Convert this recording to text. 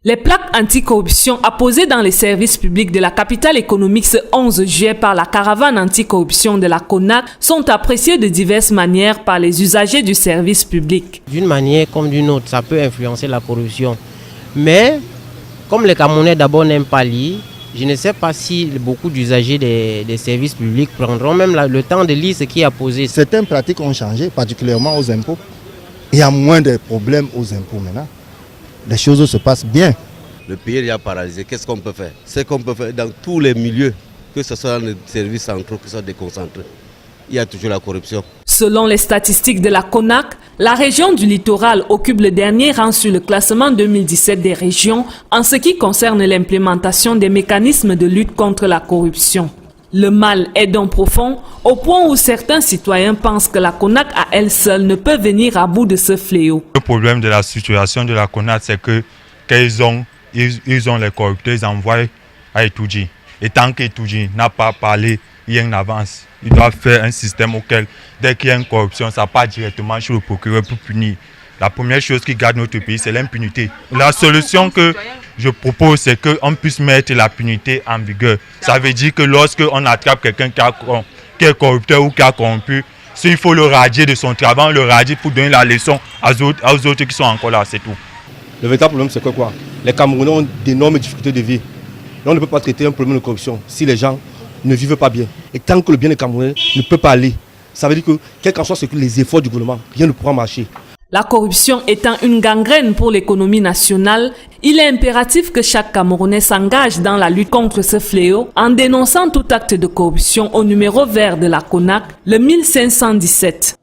Les plaques anticorruption apposées dans les services publics de la capitale économique ce 11 juillet par la caravane anticorruption de la CONAC sont appréciées de diverses manières par les usagers du service public. D'une manière comme d'une autre, ça peut influencer la corruption. Mais comme les Camerounais d'abord n'aiment pas lire, je ne sais pas si beaucoup d'usagers des services publics prendront même le temps de lire ce qui est apposé. Certaines pratiques ont changé, particulièrement aux impôts. Il y a moins de problèmes aux impôts maintenant. Les choses se passent bien. Le pays est paralysé. Qu'est-ce qu'on peut faire? Ce qu'on peut faire dans tous les milieux, que ce soit dans les services centraux, que ce soit déconcentrés, il y a toujours la corruption. Selon les statistiques de la CONAC, la région du littoral occupe le dernier rang sur le classement 2017 des régions en ce qui concerne l'implémentation des mécanismes de lutte contre la corruption. Le mal est donc profond au point où certains citoyens pensent que la CONAC à elle seule ne peut venir à bout de ce fléau. Le problème de la situation de la CONAC, c'est que ils ont les corrupteurs, ils envoient à Etoudji. Et tant qu'Etoudji n'a pas parlé, il y a une avance. Ils doivent faire un système auquel, dès qu'il y a une corruption, ça part directement sur le procureur pour punir. La première chose qui garde notre pays, c'est l'impunité. La solution que je propose, c'est qu'on puisse mettre l'impunité en vigueur. Ça veut dire que lorsqu'on attrape quelqu'un qui est corrupteur ou qui a corrompu, il faut le radier de son travail, le radier pour donner la leçon aux autres qui sont encore là, c'est tout. Le véritable problème, c'est que quoi? Les Camerounais ont d'énormes difficultés de vie. On ne peut pas traiter un problème de corruption si les gens ne vivent pas bien. Et tant que le bien des Camerounais ne peut pas aller, ça veut dire que, quel qu'en soit les efforts du gouvernement, rien ne pourra marcher. La corruption étant une gangrène pour l'économie nationale, il est impératif que chaque Camerounais s'engage dans la lutte contre ce fléau en dénonçant tout acte de corruption au numéro vert de la CONAC, le 1517.